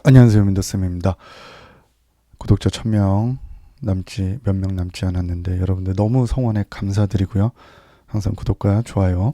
안녕하세요, 민더쌤입니다. 구독자 1000명 남지 몇 명 남지 않았는데 여러분들 너무 성원에 감사드리고요. 항상 구독과 좋아요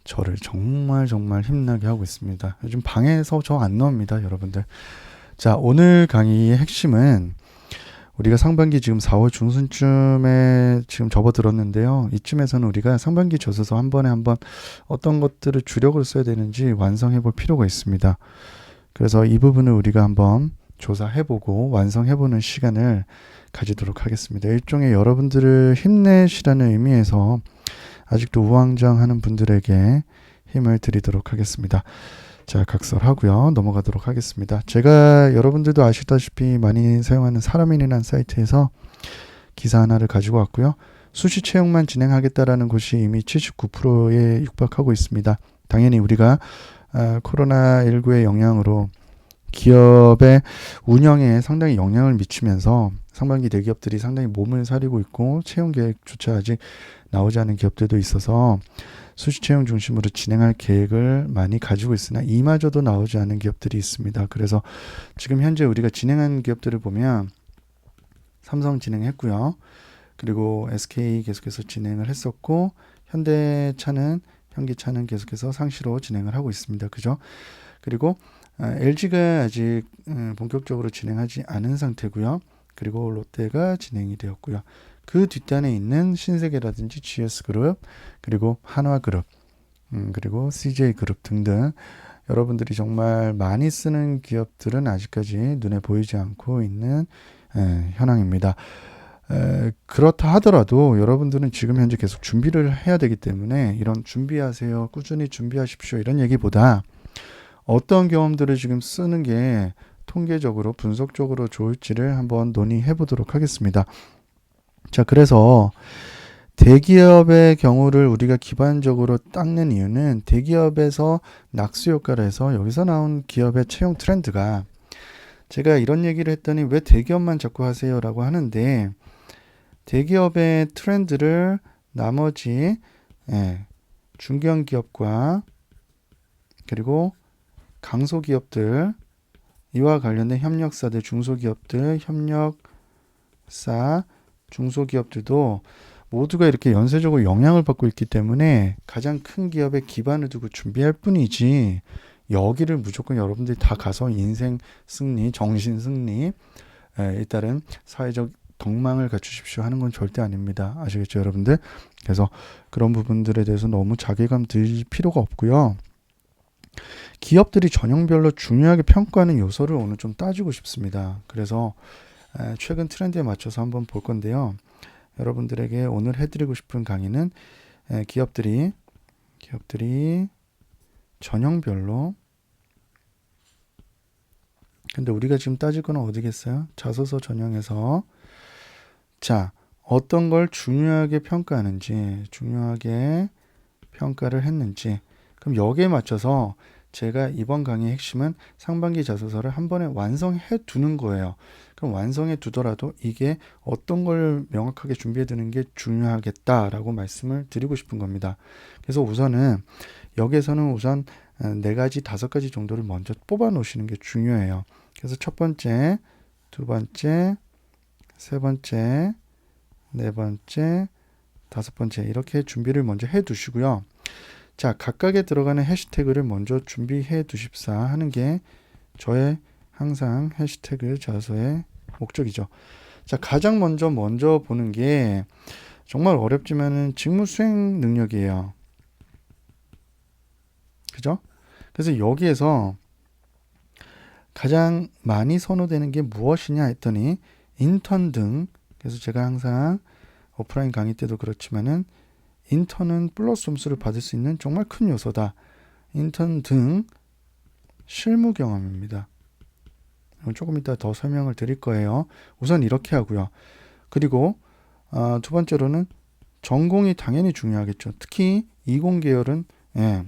저를 정말 힘나게 하고 있습니다. 요즘 방에서 저 안 나옵니다, 여러분들. 자, 오늘 강의의 핵심은 우리가 상반기 지금 4월 중순쯤에 지금 접어들었는데요. 이쯤에서는 우리가 상반기 저서서 한 번에 한번 어떤 것들을 주력을 써야 되는지 완성해 볼 필요가 있습니다. 그래서 이 부분을 우리가 한번 조사해보고 완성해보는 시간을 가지도록 하겠습니다. 일종의 여러분들을 힘내시라는 의미에서 아직도 우왕좌왕하는 분들에게 힘을 드리도록 하겠습니다. 자, 각설하고요. 넘어가도록 하겠습니다. 제가 여러분들도 아시다시피 많이 사용하는 사람인이라는 사이트에서 기사 하나를 가지고 왔고요. 수시 채용만 진행하겠다라는 곳이 이미 79%에 육박하고 있습니다. 당연히 우리가 코로나19의 영향으로 기업의 운영에 상당히 영향을 미치면서 상반기 대기업들이 상당히 몸을 사리고 있고 채용 계획조차 아직 나오지 않은 기업들도 있어서 수시 채용 중심으로 진행할 계획을 많이 가지고 있으나 이마저도 나오지 않은 기업들이 있습니다. 그래서 지금 현재 우리가 진행한 기업들을 보면 삼성 진행했고요. 그리고 SK 계속해서 진행을 했었고 현기차는 계속해서 상시로 진행을 하고 있습니다. 그죠? 그리고 LG가 아직 본격적으로 진행하지 않은 상태고요. 그리고 롯데가 진행이 되었고요. 그 뒷단에 있는 신세계라든지 GS그룹, 그리고 한화그룹, 그리고 CJ그룹 등등 여러분들이 정말 많이 쓰는 기업들은 아직까지 눈에 보이지 않고 있는 현황입니다. 그렇다 하더라도 여러분들은 지금 현재 계속 준비를 해야 되기 때문에 이런 준비하세요, 꾸준히 준비하십시오 이런 얘기보다 어떤 경험들을 지금 쓰는 게 통계적으로 분석적으로 좋을지를 한번 논의해 보도록 하겠습니다. 자, 그래서 대기업의 경우를 우리가 기반적으로 닦는 이유는 대기업에서 낙수 효과를 해서 여기서 나온 기업의 채용 트렌드가 제가 이런 얘기를 했더니 왜 대기업만 자꾸 하세요 라고 하는데 대기업의 트렌드를 나머지 중견기업과 그리고 강소기업들 이와 관련된 협력사들 중소기업들 협력사 중소기업들도 모두가 이렇게 연쇄적으로 영향을 받고 있기 때문에 가장 큰 기업에 기반을 두고 준비할 뿐이지 여기를 무조건 여러분들이 다 가서 인생 승리 정신 승리 일단은 사회적 덕망을 갖추십시오 하는 건 절대 아닙니다. 아시겠죠, 여러분들? 그래서 그런 부분들에 대해서 너무 자괴감 들 필요가 없고요. 기업들이 전형별로 중요하게 평가하는 요소를 오늘 좀 따지고 싶습니다. 그래서 최근 트렌드에 맞춰서 한번 볼 건데요. 여러분들에게 오늘 해드리고 싶은 강의는 기업들이 전형별로 근데 우리가 지금 따질 건 어디겠어요? 자소서 전형에서 자, 어떤 걸 중요하게 평가하는지 중요하게 평가를 했는지 그럼 여기에 맞춰서 제가 이번 강의의 핵심은 상반기 자소서를 한 번에 완성해 두는 거예요. 그럼 완성해 두더라도 이게 어떤 걸 명확하게 준비해 두는 게 중요하겠다라고 말씀을 드리고 싶은 겁니다. 그래서 우선은 여기에서는 우선 4가지, 5가지 정도를 먼저 뽑아 놓으시는 게 중요해요. 그래서 첫 번째, 두 번째, 세 번째, 네 번째, 다섯 번째 이렇게 준비를 먼저 해 두시고요. 자, 각각에 들어가는 해시태그를 먼저 준비해 두십사 하는 게 저의 항상 해시태그 자소의 목적이죠. 자, 가장 먼저 보는 게 정말 어렵지만은 직무 수행 능력이에요. 그죠? 그래서 여기에서 가장 많이 선호되는 게 무엇이냐 했더니 인턴 등 그래서 제가 항상 오프라인 강의 때도 그렇지만은 인턴은 플러스 점수를 받을 수 있는 정말 큰 요소다. 인턴 등 실무 경험입니다. 조금 이따 더 설명을 드릴 거예요. 우선 이렇게 하고요. 그리고 두 번째로는 전공이 당연히 중요하겠죠. 특히 이공계열은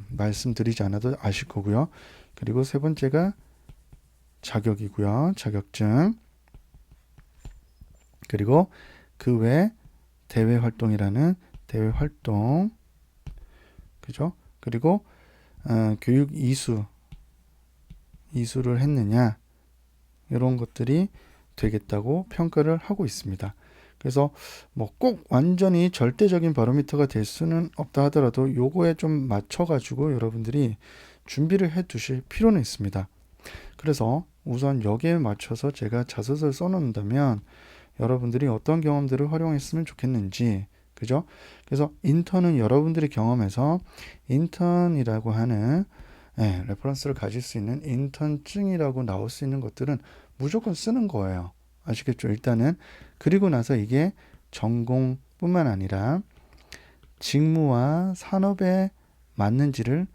말씀드리지 않아도 아실 거고요. 그리고 세 번째가 자격이고요. 자격증. 그리고 그 외 대외 활동이라는 대외 활동, 그죠? 그리고 교육 이수를 했느냐, 이런 것들이 되겠다고 평가를 하고 있습니다. 그래서 뭐 꼭 완전히 절대적인 바로미터가 될 수는 없다 하더라도 요거에 좀 맞춰가지고 여러분들이 준비를 해 두실 필요는 있습니다. 그래서 우선 여기에 맞춰서 제가 자소서를 써놓는다면 여러분들이 어떤 경험들을 활용했으면 좋겠는지, 그죠? 그래서 인턴은 여러분들이 경험해서 인턴이라고 하는 레퍼런스를 가질 수 있는 인턴증이라고 나올 수 있는 것들은 무조건 쓰는 거예요. 아시겠죠? 일단은. 그리고 나서 이게 전공뿐만 아니라 직무와 산업에 맞는지를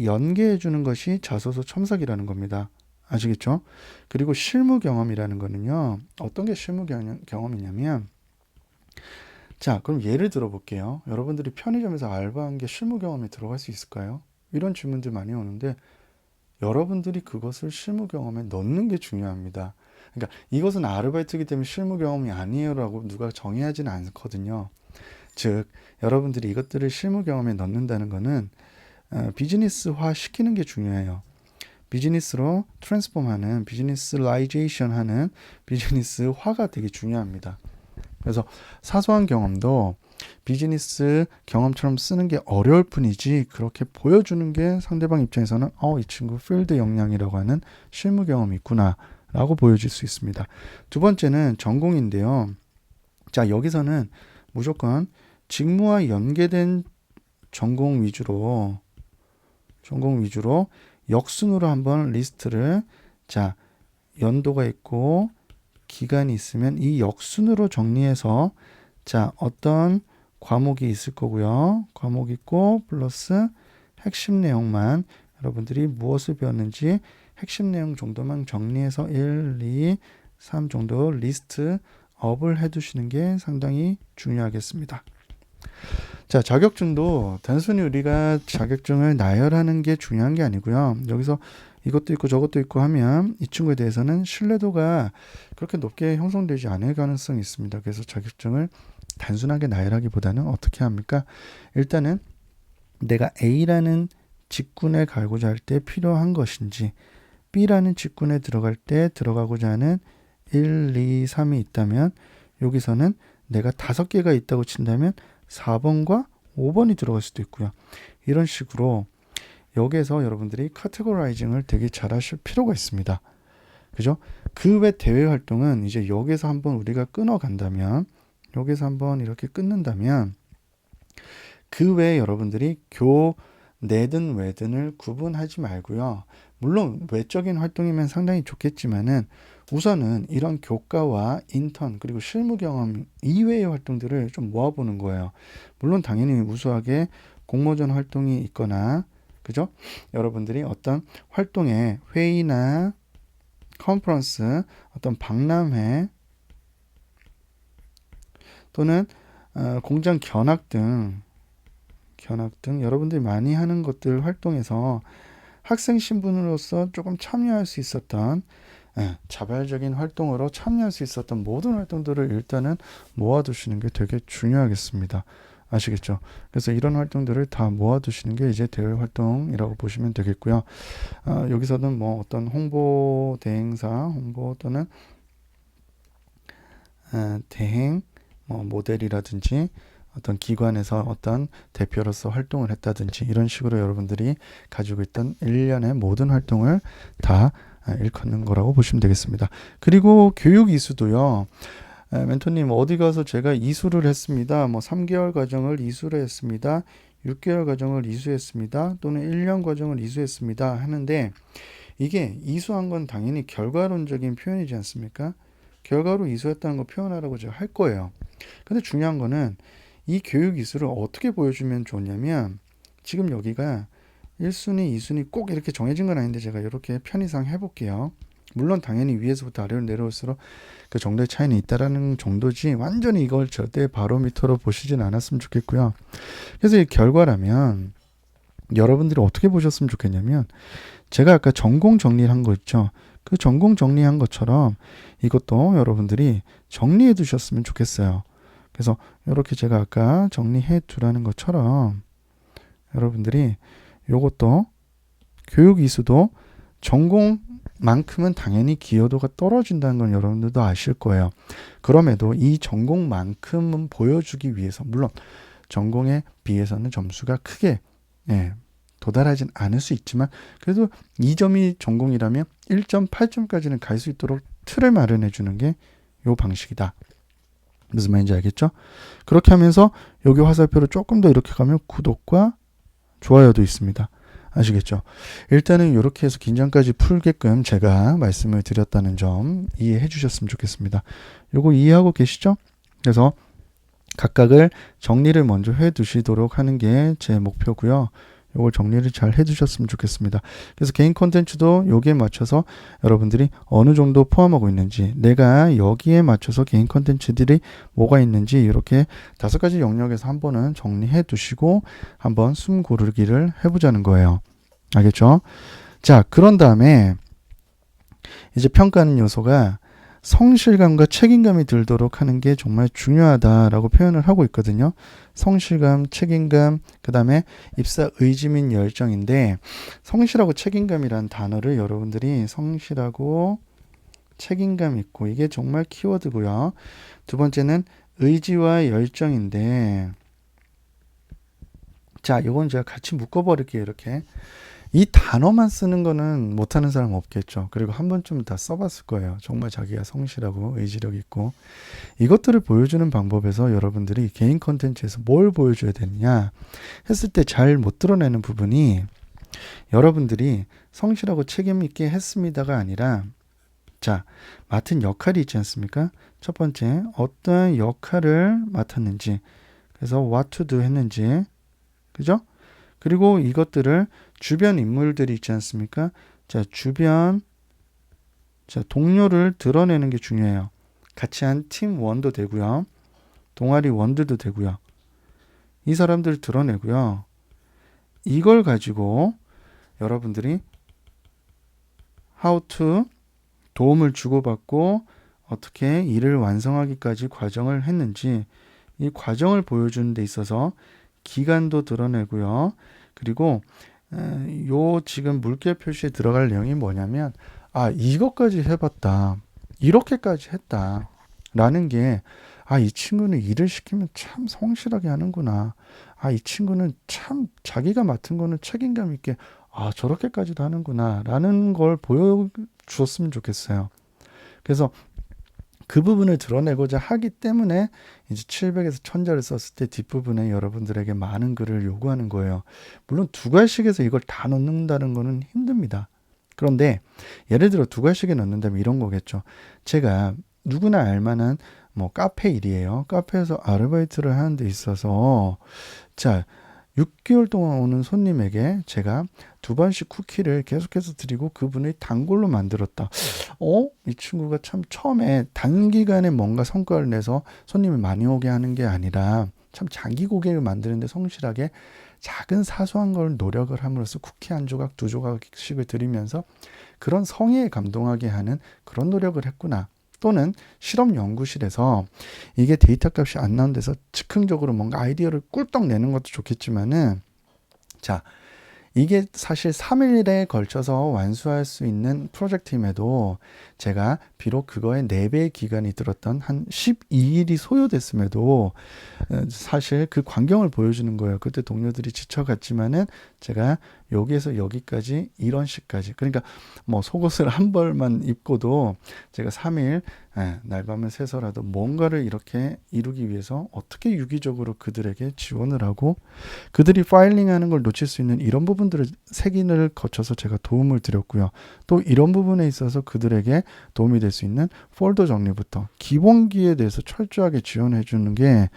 연계해 주는 것이 자소서 첨삭이라는 겁니다. 아시겠죠? 그리고 실무 경험이라는 거는요. 어떤 게 실무 경험이냐면, 자, 그럼 예를 들어 볼게요. 여러분들이 편의점에서 알바한 게 실무 경험에 들어갈 수 있을까요? 이런 질문들 많이 오는데 여러분들이 그것을 실무 경험에 넣는 게 중요합니다. 그러니까 이것은 아르바이트이기 때문에 실무 경험이 아니에요라고 누가 정의하지는 않거든요. 즉, 여러분들이 이것들을 실무 경험에 넣는다는 거는 비즈니스화 시키는 게 중요해요. 비즈니스로 트랜스폼하는, 비즈니스라이제이션 하는 비즈니스화가 되게 중요합니다. 그래서 사소한 경험도 비즈니스 경험처럼 쓰는 게 어려울 뿐이지 그렇게 보여주는 게 상대방 입장에서는 이 친구 필드 역량이라고 하는 실무 경험이 있구나 라고 보여질 수 있습니다. 두 번째는 전공인데요. 자, 여기서는 무조건 직무와 연계된 전공 위주로 역순으로 한번 리스트를, 자, 연도가 있고 기간이 있으면 이 역순으로 정리해서, 자, 어떤 과목이 있을 거고요. 과목 있고 플러스 핵심 내용만, 여러분들이 무엇을 배웠는지 핵심 내용 정도만 정리해서 1, 2, 3 정도 리스트 업을 해두시는 게 상당히 중요하겠습니다. 자, 자격증도 단순히 우리가 자격증을 나열하는 게 중요한 게 아니고요. 여기서 이것도 있고 저것도 있고 하면 이 친구에 대해서는 신뢰도가 그렇게 높게 형성되지 않을 가능성이 있습니다. 그래서 자격증을 단순하게 나열하기보다는 어떻게 합니까? 일단은 내가 A라는 직군에 가고자 할 때 필요한 것인지, B라는 직군에 들어갈 때 들어가고자 하는 1, 2, 3이 있다면 여기서는 내가 5개가 있다고 친다면 4번과 5번이 들어갈 수도 있고요. 이런 식으로 여기에서 여러분들이 카테고라이징을 되게 잘 하실 필요가 있습니다. 그죠? 그 외 대외 활동은 이제 여기서 한번 우리가 끊어간다면, 여기서 한번 이렇게 끊는다면 그 외에 여러분들이 내든 외든을 구분하지 말고요. 물론 외적인 활동이면 상당히 좋겠지만은 우선은 이런 교과와 인턴 그리고 실무 경험 이외의 활동들을 좀 모아보는 거예요. 물론 당연히 우수하게 공모전 활동이 있거나, 그죠? 여러분들이 어떤 활동에 회의나 컨퍼런스, 어떤 박람회 또는 공장 견학 등 여러분들이 많이 하는 것들 활동에서 학생 신분으로서 조금 참여할 수 있었던, 자발적인 활동으로 참여할 수 있었던 모든 활동들을 일단은 모아두시는 게 되게 중요하겠습니다. 아시겠죠? 그래서 이런 활동들을 다 모아두시는 게 이제 대외 활동이라고 보시면 되겠고요. 여기서는 뭐 어떤 홍보 또는 대행 모델이라든지 어떤 기관에서 어떤 대표로서 활동을 했다든지 이런 식으로 여러분들이 가지고 있던 일련의 모든 활동을 다 일컫는 거라고 보시면 되겠습니다. 그리고 교육 이수도요. 멘토님 어디 가서 제가 이수를 했습니다. 3개월 과정을 이수를 했습니다. 6개월 과정을 이수했습니다. 또는 1년 과정을 이수했습니다. 하는데 이게 이수한 건 당연히 결과론적인 표현이지 않습니까? 결과로 이수했다는 거 표현하라고 제가 할 거예요. 근데 중요한 거는 이 교육 이수를 어떻게 보여주면 좋냐면, 지금 여기가 1순위, 2순위 꼭 이렇게 정해진 건 아닌데 제가 이렇게 편의상 해볼게요. 물론 당연히 위에서부터 아래로 내려올수록 그 정도의 차이는 있다라는 정도지 완전히 이걸 절대 바로미터로 보시진 않았으면 좋겠고요. 그래서 이 결과라면 여러분들이 어떻게 보셨으면 좋겠냐면, 제가 아까 전공 정리를 한 거 있죠. 그 전공 정리한 것처럼 이것도 여러분들이 정리해 두셨으면 좋겠어요. 그래서 이렇게 제가 아까 정리해 두라는 것처럼 여러분들이 요것도 교육 이수도 전공만큼은 당연히 기여도가 떨어진다는 건 여러분들도 아실 거예요. 그럼에도 이 전공만큼은 보여주기 위해서, 물론 전공에 비해서는 점수가 크게 도달하진 않을 수 있지만 그래도 2점이 전공이라면 1.8점까지는 갈 수 있도록 틀을 마련해 주는 게 이 방식이다. 무슨 말인지 알겠죠? 그렇게 하면서 여기 화살표로 조금 더 이렇게 가면 구독과 좋아요도 있습니다. 아시겠죠? 일단은 이렇게 해서 긴장까지 풀게끔 제가 말씀을 드렸다는 점 이해해 주셨으면 좋겠습니다. 요거 이해하고 계시죠? 그래서 각각을 정리를 먼저 해 두시도록 하는 게 제 목표고요. 요걸 정리를 잘 해 두셨으면 좋겠습니다. 그래서 개인 콘텐츠도 여기에 맞춰서 여러분들이 어느 정도 포함하고 있는지, 내가 여기에 맞춰서 개인 콘텐츠들이 뭐가 있는지 이렇게 5가지 영역에서 한 번은 정리해 두시고 한번 숨 고르기를 해보자는 거예요. 알겠죠? 자, 그런 다음에 이제 평가하는 요소가 성실감과 책임감이 들도록 하는 게 정말 중요하다라고 표현을 하고 있거든요. 성실감, 책임감, 그 다음에 입사 의지 및 열정인데, 성실하고 책임감이라는 단어를 여러분들이 성실하고 책임감 있고, 이게 정말 키워드고요. 두 번째는 의지와 열정인데, 자, 이건 제가 같이 묶어버릴게요. 이렇게. 이 단어만 쓰는 거는 못하는 사람 없겠죠. 그리고 한 번쯤은 다 써봤을 거예요. 정말 자기가 성실하고 의지력 있고. 이것들을 보여주는 방법에서 여러분들이 개인 콘텐츠에서 뭘 보여줘야 되느냐 했을 때 잘 못 드러내는 부분이, 여러분들이 성실하고 책임 있게 했습니다가 아니라, 자, 맡은 역할이 있지 않습니까? 첫 번째, 어떠한 역할을 맡았는지, 그래서 what to do 했는지, 그죠? 그리고 이것들을 주변 인물들이 있지 않습니까? 자, 주변, 자, 동료를 드러내는 게 중요해요. 같이 한 팀 원도 되고요. 동아리 원들도 되고요. 이 사람들을 드러내고요. 이걸 가지고 여러분들이 how to 도움을 주고받고 어떻게 일을 완성하기까지 과정을 했는지, 이 과정을 보여주는 데 있어서 기간도 드러내고요. 그리고 요 지금 물결 표시에 들어갈 내용이 뭐냐면, 아, 이것까지 해봤다, 이렇게까지 했다 라는 게, 아, 이 친구는 일을 시키면 참 성실하게 하는구나, 아, 이 친구는 참 자기가 맡은 거는 책임감 있게, 아, 저렇게까지도 하는구나 라는 걸 보여주었으면 좋겠어요. 그래서 그 부분을 드러내고자 하기 때문에 이제 700에서 1000자를 썼을 때 뒷부분에 여러분들에게 많은 글을 요구하는 거예요. 물론 2갈씩에서 이걸 다 넣는다는 거는 힘듭니다. 그런데 예를 들어 2갈씩에 넣는다면 이런 거겠죠. 제가 누구나 알만한 뭐 카페 일이에요. 카페에서 아르바이트를 하는 데 있어서, 자, 6개월 동안 오는 손님에게 제가 2번씩 쿠키를 계속해서 드리고 그분을 단골로 만들었다. 이 친구가 참 처음에 단기간에 뭔가 성과를 내서 손님을 많이 오게 하는 게 아니라 참 장기 고객을 만드는데 성실하게 작은 사소한 걸 노력을 함으로써 쿠키 한 조각, 2조각씩을 드리면서 그런 성의에 감동하게 하는 그런 노력을 했구나. 또는 실험 연구실에서 이게 데이터 값이 안 나온 데서 즉흥적으로 뭔가 아이디어를 꿀떡 내는 것도 좋겠지만은, 자, 이게 사실 3일에 걸쳐서 완수할 수 있는 프로젝트임에도 제가 비록 그거에 4배의 기간이 들었던 한 12일이 소요됐음에도 사실 그 광경을 보여주는 거예요. 그때 동료들이 지쳐갔지만은 제가 여기에서 여기까지 이런 식까지, 그러니까 뭐 속옷을 한 벌만 입고도 제가 3일 날밤을 새서라도 뭔가를 이렇게 이루기 위해서 어떻게 유기적으로 그들에게 지원을 하고 그들이 파일링하는 걸 놓칠 수 있는 이런 부분들을 색인을 거쳐서 제가 도움을 드렸고요. 또 이런 부분에 있어서 그들에게 도움이 될 수 있는 폴더 정리부터 기본기에 대해서 철저하게 지원해 주는 게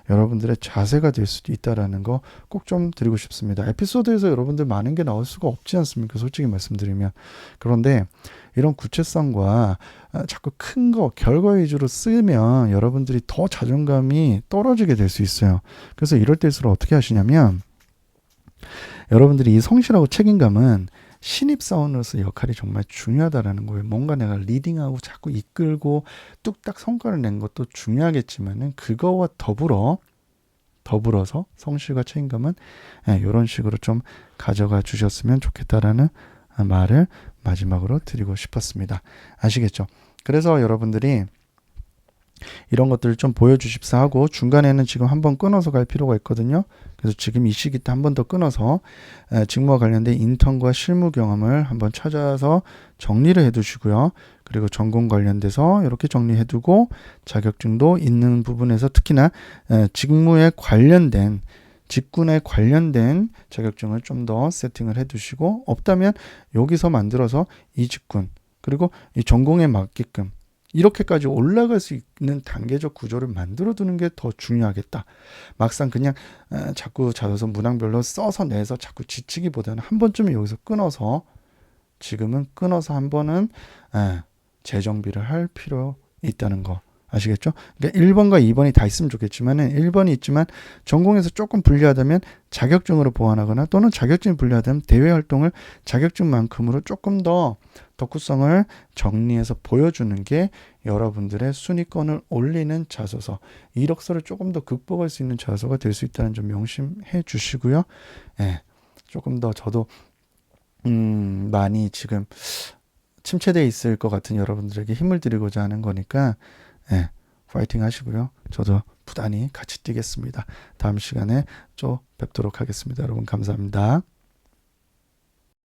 여러분들의 자세가 될 수도 있다라는 거 꼭 좀 드리고 싶습니다. 에피소드에서 여러분들 많은 게 나올 수가 없지 않습니까? 솔직히 말씀드리면. 그런데 이런 구체성과 자꾸 큰 거, 결과 위주로 쓰면 여러분들이 더 자존감이 떨어지게 될 수 있어요. 그래서 이럴 때일수록 어떻게 하시냐면, 여러분들이 이 성실하고 책임감은 신입사원으로서 역할이 정말 중요하다라는 거예요. 뭔가 내가 리딩하고 자꾸 이끌고 뚝딱 성과를 낸 것도 중요하겠지만은 그거와 더불어서 성실과 책임감은 이런 식으로 좀 가져가 주셨으면 좋겠다라는 말을 마지막으로 드리고 싶었습니다. 아시겠죠? 그래서 여러분들이 이런 것들을 좀 보여주십사 하고 중간에는 지금 한번 끊어서 갈 필요가 있거든요. 그래서 지금 이 시기 때 한 번 더 끊어서 직무와 관련된 인턴과 실무 경험을 한번 찾아서 정리를 해두시고요. 그리고 전공 관련돼서 이렇게 정리해두고 자격증도 있는 부분에서 특히나 직무에 관련된 직군에 관련된 자격증을 좀 더 세팅을 해두시고 없다면 여기서 만들어서 이 직군 그리고 이 전공에 맞게끔 이렇게까지 올라갈 수 있는 단계적 구조를 만들어 두는 게 더 중요하겠다. 막상 그냥 자꾸 자소서 문항별로 써서 내서 자꾸 지치기보다는 한 번쯤은 여기서 끊어서 지금은 끊어서 한 번은 재정비를 할 필요 있다는 거 아시겠죠? 그러니까 1번과 2번이 다 있으면 좋겠지만은 1번이 있지만 전공에서 조금 불리하다면 자격증으로 보완하거나 또는 자격증이 불리하다면 대외 활동을 자격증만큼으로 조금 더 덕후성을 정리해서 보여주는 게 여러분들의 순위권을 올리는 자소서, 이력서를 조금 더 극복할 수 있는 자소서가 될 수 있다는 점 명심해 주시고요. 조금 더 저도 많이 지금 침체되어 있을 것 같은 여러분들에게 힘을 드리고자 하는 거니까 파이팅 하시고요. 저도 부단히 같이 뛰겠습니다. 다음 시간에 또 뵙도록 하겠습니다. 여러분 감사합니다.